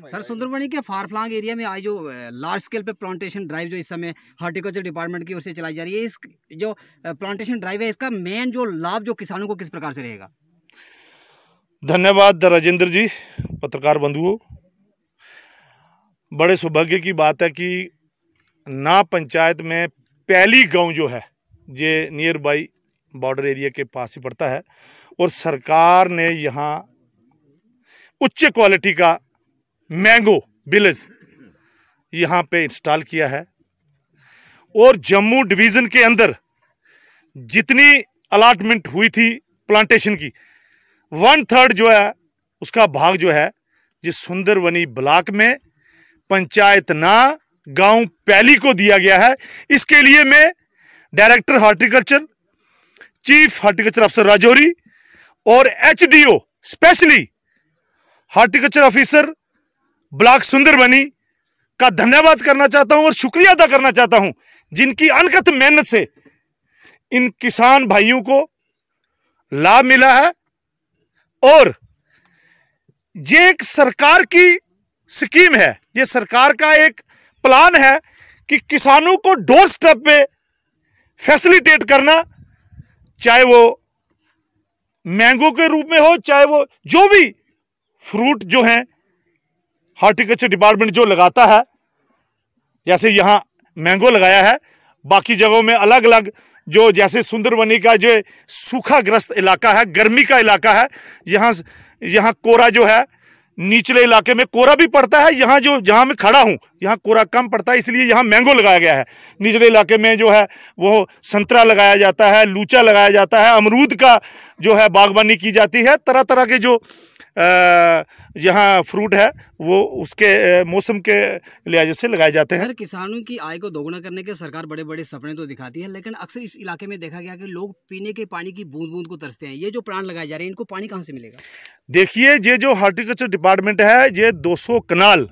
Sir Sundarbani के फारफ्लांग area में आज जो लार्ज स्केल पे प्लांटेशन ड्राइव जो इस समय हॉर्टिकल्चर डिपार्टमेंट की ओर से चलाई जा रही है, इस जो प्लांटेशन ड्राइव है इसका मेन जो लाभ जो किसानों को किस प्रकार से रहेगा? धन्यवाद राजेंद्र जी। पत्रकार बंधुओं, बड़े सौभाग्य की बात है कि ना पंचायत में पहली गांव जो है ये नियर बाई बॉर्डर एरिया के पास ही पड़ता है और सरकार ने यहाँ उच्च क्वालिटी का मैंगो विलेज यहाँ पे इंस्टॉल किया है। और जम्मू डिवीज़न के अंदर जितनी अलॉटमेंट हुई थी प्लांटेशन की, 1/3 जो है उसका भाग जो है जिस सुंदरबनी ब्लॉक में पंचायत ना गांव पहली को दिया गया है। इसके लिए मैं डायरेक्टर हॉर्टिकल्चर, चीफ हॉर्टिकल्चर अफसर राजौरी और HDO specially horticulture officer block Sundarbani का धन्यवाद करना चाहता हूं और शुक्रिया अदा करना चाहता हूं, जिनकी अनगत मेहनत से इन किसान भाइयों को लाभ मिला है। और ये एक सरकार की स्कीम है, ये सरकार का एक प्लान है कि किसानों को डोर स्टेप पे फैसिलिटेट करना, चाहे वो मैंगो के रूप में हो, चाहे वो जो भी फ्रूट जो हैं हॉर्टिकल्चर डिपार्टमेंट जो लगाता है। जैसे यहाँ मैंगो लगाया है, बाकी जगहों में अलग अलग जो, जैसे सुंदरबनी का जो सूखाग्रस्त इलाका है, गर्मी का इलाका है, यहाँ कोरा जो है, निचले इलाके में कोरा भी पड़ता है। यहाँ जो जहाँ मैं खड़ा हूँ यहाँ कोरा कम पड़ता है, इसलिए यहाँ मैंगो लगाया गया है। निचले इलाके में जो है वो संतरा लगाया जाता है, लूचा लगाया जाता है, अमरूद का जो है बागवानी की जाती है। तरह तरह के जो यहाँ फ्रूट है वो उसके मौसम के लिहाज से लगाए जाते हैं। किसानों की आय को दोगुना करने के सरकार बड़े बड़े सपने तो दिखाती है, लेकिन अक्सर इस इलाके में देखा गया कि लोग पीने के पानी की बूंद बूंद को तरसते हैं। ये जो प्लांट लगाए जा रहे हैं इनको पानी कहाँ से मिलेगा? देखिए, ये जो हॉर्टिकल्चर डिपार्टमेंट है, ये 200 कनाल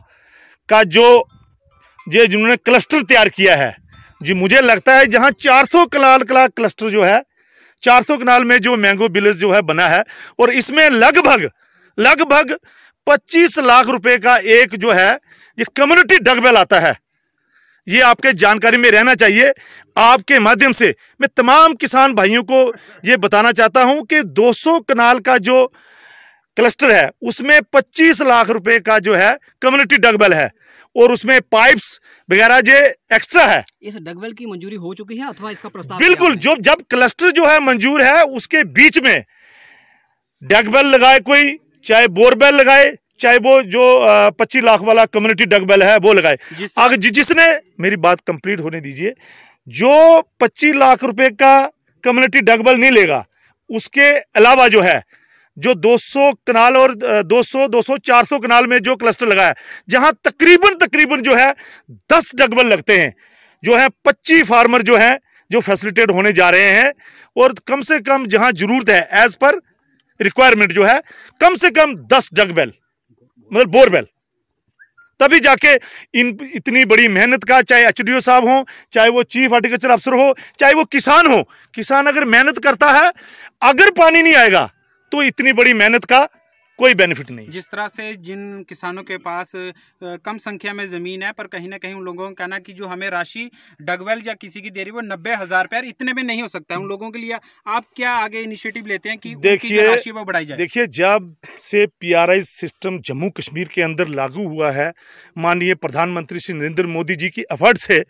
का जो ये जिन्होंने क्लस्टर तैयार किया है जी, मुझे लगता है जहाँ 400 कनाल का क्लस्टर जो है, 400 कनाल में जो मैंगो विलेज जो है बना है, और इसमें लगभग 25 लाख रुपए का एक जो है ये कम्युनिटी डगवेल आता है। ये आपके जानकारी में रहना चाहिए। आपके माध्यम से मैं तमाम किसान भाइयों को ये बताना चाहता हूं कि 200 कनाल का जो क्लस्टर है उसमें 25 लाख रुपए का जो है कम्युनिटी डगवेल है, और उसमें पाइप्स वगैरह जो एक्स्ट्रा है। इस डगवेल की मंजूरी हो चुकी है अथवा इसका प्रस्ताव? बिल्कुल, जब क्लस्टर जो है मंजूर है उसके बीच में डगवेल लगाए कोई, चाहे बोरवेल लगाए, चाहे वो जो 25 लाख वाला कम्युनिटी डगवेल है वो लगाए। अगर जिसने, मेरी बात कंप्लीट होने दीजिए, जो 25 लाख रुपए का कम्युनिटी डगवेल नहीं लेगा, उसके अलावा जो है जो 200 कनाल और 400 कनाल में जो क्लस्टर लगा है, जहां तकरीबन जो है 10 डगवेल लगते हैं, जो है 25 फार्मर जो है जो फैसिलिटेट होने जा रहे हैं। और कम से कम जहां जरूरत है एज पर रिक्वायरमेंट जो है कम से कम 10 डगवेल मतलब बोरवेल, तभी जाके इतनी बड़ी मेहनत का, चाहे एचडीओ साहब हो, चाहे वो चीफ हॉर्टिकल्चर अफसर हो, चाहे वो किसान हो, किसान अगर मेहनत करता है, अगर पानी नहीं आएगा तो इतनी बड़ी मेहनत का कोई बेनिफिट नहीं। जिस तरह से जिन किसानों के पास कम संख्या में ज़मीन है, पर कहीं ना कहीं उन लोगों का कहना कि जो हमें राशि डगवेल या किसी की दे रही है वो 90,000 रुपये, इतने में नहीं हो सकता है। उन लोगों के लिए आप क्या आगे इनिशिएटिव लेते हैं कि उनकी राशि वो बढ़ाई जाए? देखिए, जब से PRI सिस्टम जम्मू कश्मीर के अंदर लागू हुआ है, माननीय प्रधानमंत्री श्री नरेंद्र मोदी जी की एफर्ट से,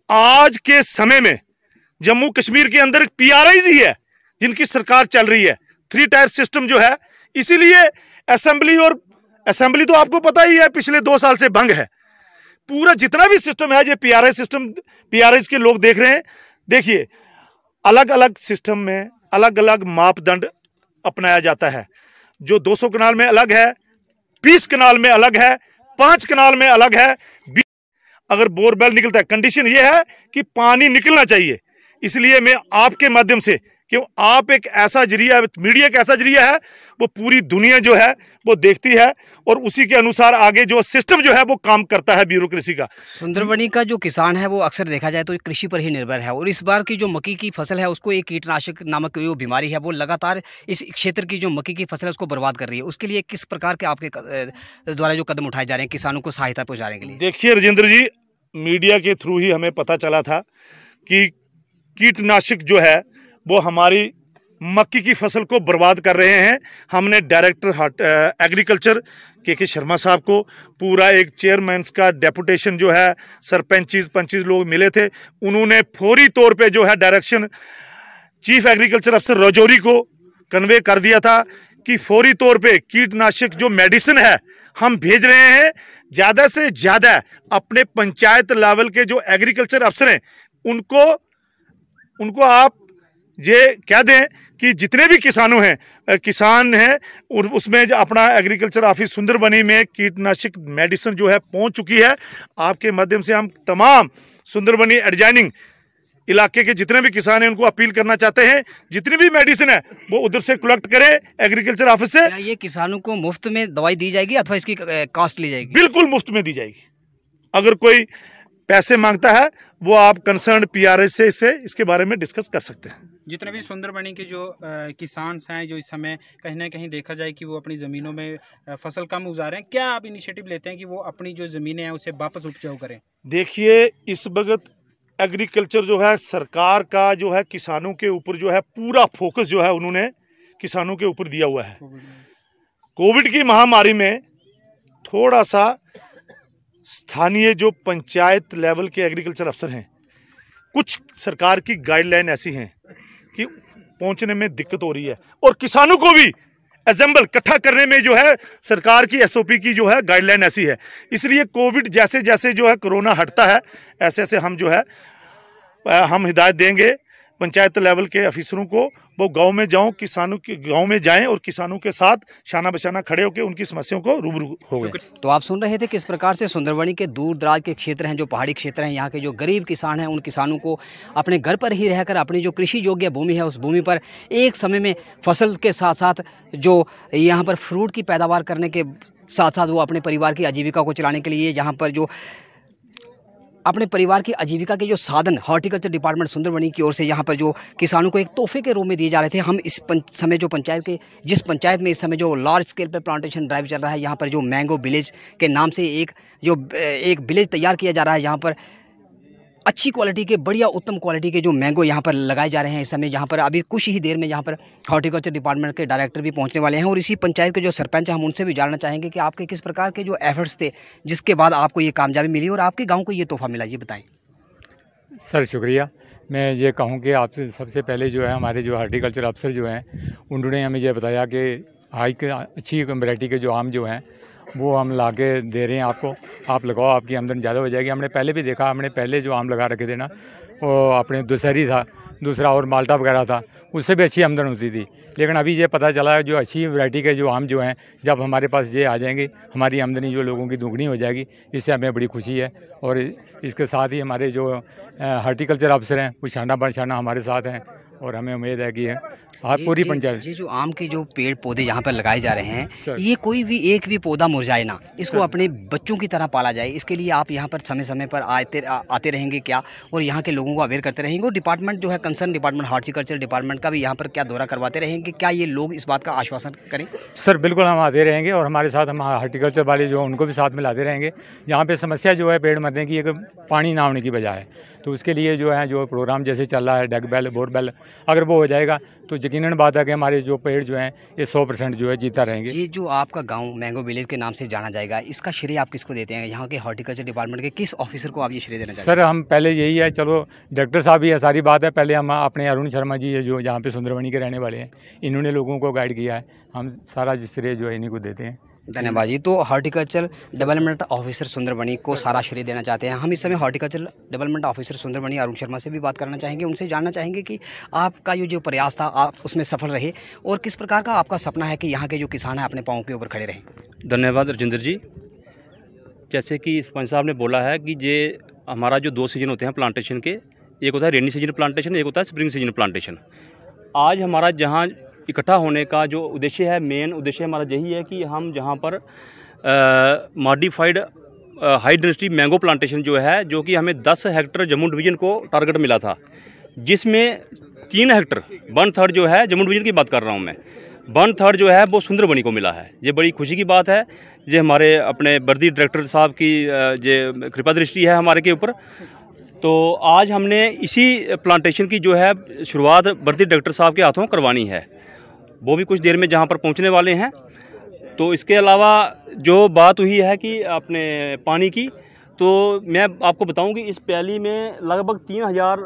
आज के समय में जम्मू कश्मीर के अंदर PRI ही है जिनकी सरकार चल रही है। 3 टायर सिस्टम जो है, इसीलिए असेंबली तो आपको पता ही है पिछले 2 साल से भंग है। पूरा जितना भी सिस्टम है ये PRI सिस्टम, PRI के लोग देख रहे हैं। देखिए, अलग अलग सिस्टम में अलग अलग मापदंड अपनाया जाता है। जो 200 कनाल में अलग है, 20 कनाल में अलग है, 5 कनाल में अलग है। अगर बोरवेल निकलता है, कंडीशन ये है कि पानी निकलना चाहिए। इसलिए मैं आपके माध्यम से क्यों आप एक ऐसा जरिया, मीडिया एक ऐसा जरिया है, वो पूरी दुनिया जो है वो देखती है और उसी के अनुसार आगे जो सिस्टम जो है वो काम करता है ब्यूरोक्रेसी का। सुंदरबनी का जो किसान है वो अक्सर देखा जाए तो कृषि पर ही निर्भर है, और इस बार की जो मक्की की फसल है उसको एक कीटनाशक नामक जो बीमारी है वो लगातार इस क्षेत्र की जो मक्की की फसल है उसको बर्बाद कर रही है। उसके लिए किस प्रकार के आपके द्वारा जो कदम उठाए जा रहे हैं किसानों को सहायता पहुँचाने के लिए? देखिए राजेंद्र जी, मीडिया के थ्रू ही हमें पता चला था कि कीटनाशक जो है वो हमारी मक्की की फसल को बर्बाद कर रहे हैं। हमने डायरेक्टर एग्रीकल्चर के शर्मा साहब को, पूरा एक चेयरमैन का डेपुटेशन जो है, सरपंच लोग मिले थे, उन्होंने फौरी तौर पे जो है डायरेक्शन चीफ एग्रीकल्चर अफसर राजौरी को कन्वे कर दिया था कि फौरी तौर पे कीटनाशक जो मेडिसिन है हम भेज रहे हैं। ज़्यादा से ज़्यादा अपने पंचायत लेवल के जो एग्रीकल्चर अफसर हैं उनको आप ये कह दें कि जितने भी किसान हैं उसमें जो अपना एग्रीकल्चर ऑफिस सुंदरबनी में कीटनाशक मेडिसिन जो है पहुंच चुकी है। आपके माध्यम से हम तमाम सुंदरबनी एडजॉइनिंग इलाके के जितने भी किसान हैं उनको अपील करना चाहते हैं, जितनी भी मेडिसिन है वो उधर से कलेक्ट करें एग्रीकल्चर ऑफिस से। ये किसानों को मुफ्त में दवाई दी जाएगी अथवा इसकी कॉस्ट ली जाएगी? बिल्कुल मुफ्त में दी जाएगी। अगर कोई पैसे मांगता है वो आप कंसर्न PRS से इसके बारे में डिस्कस कर सकते हैं। जितने भी सुंदरबनी के जो किसान हैं जो इस समय कहीं ना कहीं देखा जाए कि वो अपनी ज़मीनों में फसल कम उगा रहे हैं, क्या आप इनिशिएटिव लेते हैं कि वो अपनी जो ज़मीनें हैं उसे वापस उपजाऊ करें? देखिए, इस वक्त एग्रीकल्चर जो है सरकार का जो है किसानों के ऊपर जो है पूरा फोकस जो है उन्होंने किसानों के ऊपर दिया हुआ है। कोविड की महामारी में थोड़ा सा स्थानीय जो पंचायत लेवल के एग्रीकल्चर अफसर हैं, कुछ सरकार की गाइडलाइन ऐसी हैं कि पहुंचने में दिक्कत हो रही है, और किसानों को भी असेंबल इकट्ठा करने में जो है सरकार की SOP की जो है गाइडलाइन ऐसी है। इसलिए कोविड जैसे जैसे जो है कोरोना हटता है ऐसे ऐसे हम जो है हम हिदायत देंगे पंचायत लेवल के अफिसरों को, वो गांव में जाओ, किसानों के गांव में जाएं और किसानों के साथ शाना बशाना खड़े होकर उनकी समस्याओं को रूबरू हो गए। तो आप सुन रहे थे किस प्रकार से सुंदरबनी के दूर दराज के क्षेत्र हैं, जो पहाड़ी क्षेत्र हैं, यहाँ के जो गरीब किसान हैं उन किसानों को अपने घर पर ही रहकर अपनी जो कृषि योग्य भूमि है उस भूमि पर एक समय में फसल के साथ साथ जो यहाँ पर फ्रूट की पैदावार करने के साथ साथ वो अपने परिवार की आजीविका को चलाने के लिए यहाँ पर जो अपने परिवार की आजीविका के जो साधन हॉर्टिकल्चर डिपार्टमेंट सुंदरबनी की ओर से यहाँ पर जो किसानों को एक तोहफे के रूप में दिए जा रहे थे। हम इस समय जो जिस पंचायत में इस समय जो लार्ज स्केल पर प्लांटेशन ड्राइव चल रहा है, यहाँ पर जो मैंगो विलेज के नाम से एक विलेज तैयार किया जा रहा है, यहाँ पर अच्छी क्वालिटी के बढ़िया उत्तम क्वालिटी के जो मैंगो यहाँ पर लगाए जा रहे हैं। इस समय यहाँ पर अभी कुछ ही देर में यहाँ पर हॉर्टिकल्चर डिपार्टमेंट के डायरेक्टर भी पहुँचने वाले हैं, और इसी पंचायत के जो सरपंच हैं हम उनसे भी जानना चाहेंगे कि आपके किस प्रकार के जो एफर्ट्स थे जिसके बाद आपको ये कामयाबी मिली और आपके गाँव को ये तोहफा मिला, ये बताएँ। सर शुक्रिया। मैं ये कहूँ कि आपसे सबसे पहले जो है हमारे जो हॉर्टिकल्चर अफसर जो हैं उन्होंने हमें ये बताया कि अच्छी वैरायटी के जो आम जो हैं वो हम ला के दे रहे हैं आपको, आप लगाओ, आपकी आमदनी ज़्यादा हो जाएगी। हमने पहले भी देखा, हमने पहले जो आम लगा रखे थे ना वो अपने दशहरी था, दूसरा और माल्टा वगैरह था, उससे भी अच्छी आमदन होती थी। लेकिन अभी ये पता चला है जो अच्छी वैरायटी के जो आम जो हैं जब हमारे पास ये आ जाएंगे हमारी आमदनी जो लोगों की दुगनी हो जाएगी, इससे हमें बड़ी खुशी है। और इसके साथ ही हमारे जो हॉर्टिकल्चर अफसर हैं वो छाना बरछाना हमारे साथ हैं, और हमें उम्मीद है कि आप पूरी पंचायत ये जो आम के जो पेड़ पौधे यहाँ पर लगाए जा रहे हैं, ये कोई भी एक भी पौधा मुरझाए ना, इसको अपने बच्चों की तरह पाला जाए, इसके लिए आप यहाँ पर समय समय पर आते रहेंगे क्या, और यहाँ के लोगों को अवेयर करते रहेंगे, और डिपार्टमेंट जो है कंसर्न डिपार्टमेंट हॉर्टिकल्चर डिपार्टमेंट का भी यहाँ पर क्या दौरा करवाते रहेंगे, क्या ये लोग इस बात का आश्वासन करें? सर बिल्कुल हम आते रहेंगे, और हमारे साथ हम हॉर्टिकल्चर वाले जो उनको भी साथ में लाते रहेंगे। यहाँ पे समस्या जो है पेड़ मरने की, एक पानी ना होने की बजाय, तो उसके लिए जो है जो प्रोग्राम जैसे चल रहा है डगबेल बोरबेल, अगर वो हो जाएगा तो यकीनन बात है कि हमारे जो पेड़ जो हैं ये 100% जो है जीता रहेंगे। ये जो आपका गांव मैंगो विलेज के नाम से जाना जाएगा, इसका श्रेय आप किसको देते हैं? यहाँ के हॉर्टिकल्चर डिपार्टमेंट के किस ऑफिसर को आप ये श्रेय देना चाहते हैं? सर हम पहले यही है, चलो डायरेक्टर साहब ही है, सारी बात है, पहले हम अपने अरुण शर्मा जी है जो यहाँ पे सुंदरबनी के रहने वाले हैं, इन्होंने लोगों को गाइड किया है, हम सारा श्रेय जो है इन्हीं को देते हैं। धन्यवाद जी। तो हॉर्टिकल्चर डेवलपमेंट ऑफिसर सुंदरबनी को सारा श्रेय देना चाहते हैं। हम इस समय horticulture development officer Sundarbani Arun Sharma से भी बात करना चाहेंगे, उनसे जानना चाहेंगे कि आपका ये जो प्रयास था आप उसमें सफल रहे, और किस प्रकार का आपका सपना है कि यहाँ के जो किसान हैं अपने पाँव के ऊपर खड़े रहें। धन्यवाद राजेंद्र जी। जैसे कि सरपंच साहब ने बोला है कि ये हमारा जो 2 सीजन होते हैं प्लांटेशन के, एक होता है रेनी सीजन प्लांटेशन, एक होता है स्प्रिंग सीजन प्लांटेशन। आज हमारा जहाँ इकट्ठा होने का जो उद्देश्य है, मेन उद्देश्य हमारा यही है कि हम जहाँ पर modified high density mango plantation जो है, जो कि हमें 10 हेक्टर जम्मू डिवीज़न को टारगेट मिला था, जिसमें 3 हेक्टर 1/3 जो है जम्मू डिवीज़न की बात कर रहा हूँ मैं, 1/3 जो है वो सुंदरबनी को मिला है। ये बड़ी खुशी की बात है। ये हमारे अपने बर्दी डायरेक्टर साहब की ये कृपा दृष्टि है हमारे के ऊपर। तो आज हमने इसी प्लांटेशन की जो है शुरुआत बर्दी डायरेक्टर साहब के हाथों करवानी है। वो भी कुछ देर में जहाँ पर पहुँचने वाले हैं। तो इसके अलावा जो बात हुई है कि अपने पानी की, तो मैं आपको बताऊं कि इस पैली में लगभग 3000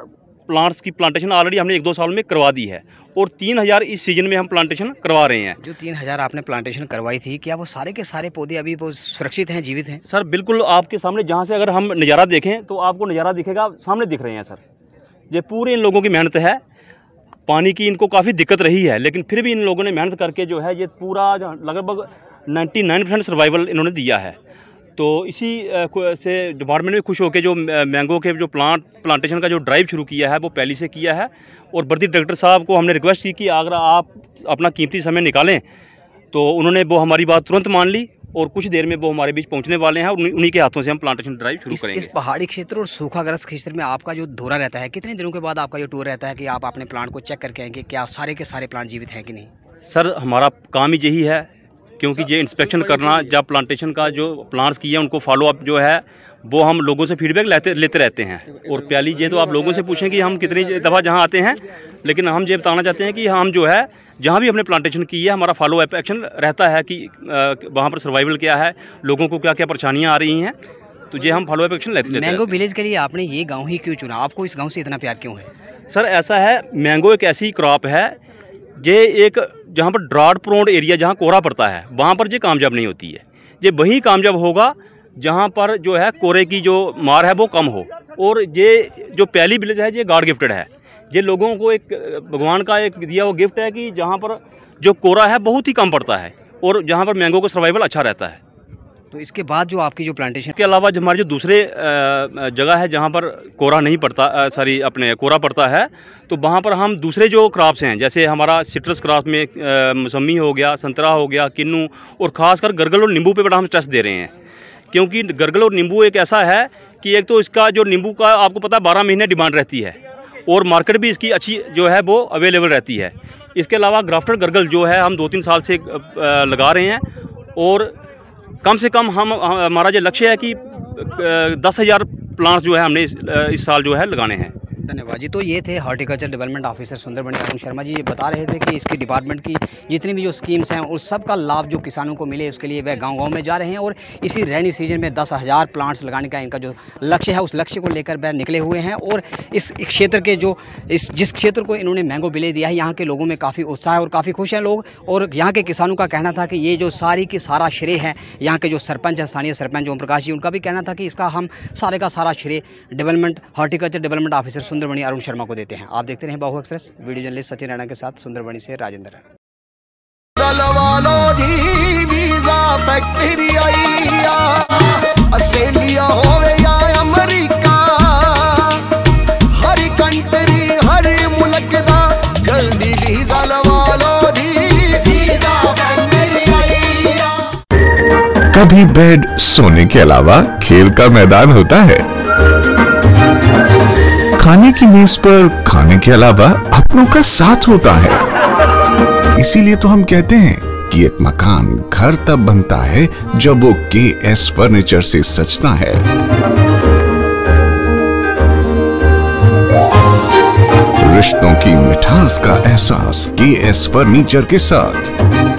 प्लांट्स की प्लांटेशन ऑलरेडी हमने 1-2 साल में करवा दी है और 3000 इस सीजन में हम प्लांटेशन करवा रहे हैं। जो 3000 आपने प्लांटेशन करवाई थी, क्या वो सारे के सारे पौधे अभी वो सुरक्षित हैं, जीवित हैं? सर बिल्कुल आपके सामने, जहाँ से अगर हम नज़ारा देखें तो आपको नज़ारा दिखेगा, सामने दिख रहे हैं सर। ये पूरे इन लोगों की मेहनत है। पानी की इनको काफ़ी दिक्कत रही है, लेकिन फिर भी इन लोगों ने मेहनत करके जो है ये पूरा लगभग 99% सर्वाइवल इन्होंने दिया है। तो इसी से डिपार्टमेंट में खुश होकर जो मैंगो के जो प्लांटेशन का जो ड्राइव शुरू किया है वो पहले से किया है। और बर्दी डायरेक्टर साहब को हमने रिक्वेस्ट की कि अगर आप अपना कीमती समय निकालें, तो उन्होंने वो हमारी बात तुरंत मान ली और कुछ देर में वो हमारे बीच पहुंचने वाले हैं और उन्हीं के हाथों से हम प्लांटेशन ड्राइव शुरू करेंगे। इस पहाड़ी क्षेत्र और सूखाग्रस्त क्षेत्र में आपका जो दौरा रहता है, कितने दिनों के बाद आपका जो टूर रहता है कि आप अपने प्लांट को चेक करके आएंगे क्या सारे के सारे प्लांट जीवित हैं कि नहीं? सर हमारा काम ही यही है, क्योंकि ये इंस्पेक्शन करना, जब प्लांटेशन का जो प्लांट्स किए उनको फॉलोअप जो है वो हम लोगों से फीडबैक लेते रहते हैं। और पहली ये तो आप लोगों से पूछें कि हम कितनी दफ़ा जहाँ आते हैं, लेकिन हम ये बताना चाहते हैं कि हम जो है जहाँ भी हमने प्लांटेशन की है, हमारा फॉलो अप एक्शन रहता है कि वहाँ पर सर्वाइवल क्या है, लोगों को क्या क्या परेशानियाँ आ रही हैं, तो ये हम फॉलो अप एक्शन लेते हैं। मैंगो विलेज के लिए आपने ये गाँव ही क्यों चुना? आपको इस गाँव से इतना प्यार क्यों है? सर ऐसा है, मैंगो एक ऐसी क्रॉप है, ये एक जहाँ पर ड्राउट प्रोन एरिया, जहाँ कोहरा पड़ता है, वहाँ पर ये कामयाब नहीं होती है। ये वहीं कामयाब होगा जहाँ पर जो है कोहरे की जो मार है वो कम हो। और ये जो पहली विलेज है ये गॉड गिफ्टेड है। ये लोगों को एक भगवान का एक दिया हुआ गिफ्ट है कि जहाँ पर जो कोहरा है बहुत ही कम पड़ता है और जहाँ पर मैंगो का सर्वाइवल अच्छा रहता है। तो इसके बाद जो आपकी जो प्लांटेशन के अलावा हमारे जो दूसरे जगह है जहाँ पर कोहरा नहीं पड़ता, अपने कोहरा पड़ता है, तो वहाँ पर हम दूसरे जो क्रॉप्स हैं, जैसे हमारा सिट्रस क्रॉप में मौसमी हो गया, संतरा हो गया, किन्नू, और ख़ासकर गरगल और नींबू पे बड़ा हम स्ट्रेस दे रहे हैं। क्योंकि गरगल और नींबू एक ऐसा है कि एक तो इसका जो नींबू का आपको पता है 12 महीने डिमांड रहती है और मार्केट भी इसकी अच्छी जो है वो अवेलेबल रहती है। इसके अलावा ग्राफ्टेड गरगल जो है हम 2-3 साल से लगा रहे हैं और कम से कम हमारा जो लक्ष्य है कि 10,000 प्लांट्स जो है हमने इस साल जो है लगाने हैं। धन्यवाद जी। तो ये थे horticulture development officer Sundarbani Arun Sharma ji. ये बता रहे थे कि इसकी डिपार्टमेंट की जितनी भी जो स्कीम्स हैं उस सब का लाभ जो किसानों को मिले उसके लिए वह गांव-गांव में जा रहे हैं और इसी रेनी सीजन में 10,000 प्लांट्स लगाने का इनका जो लक्ष्य है उस लक्ष्य को लेकर वह निकले हुए हैं। और इस क्षेत्र के जिस क्षेत्र को इन्होंने मैंगो विलेज दिया है, यहाँ के लोगों में काफ़ी उत्साह है और काफ़ी खुश हैं लोग। और यहाँ के किसानों का कहना था कि ये जो सारी की सारा श्रेय है, यहाँ के जो सरपंच हैं, स्थानीय सरपंच ओम प्रकाश जी, उनका भी कहना था कि इसका हम सारे का सारा श्रेय horticulture development officer Sundarbani Arun Sharma को देते हैं। आप देखते रहे Bahu express. Video journalist Sachin Rana के साथ सुंदरबनी से राजेंद्र। ऑस्ट्रेलिया होवे या अमेरिका, हर कंट्री हर मुल्क दा जल्दी वीजा लवा लो जी। कभी बेड सोने के अलावा खेल का मैदान होता है, खाने की मेज पर खाने के अलावा अपनों का साथ होता है। इसीलिए तो हम कहते हैं कि एक मकान घर तब बनता है जब वो KS फर्नीचर से सजता है। रिश्तों की मिठास का एहसास KS फर्नीचर के साथ।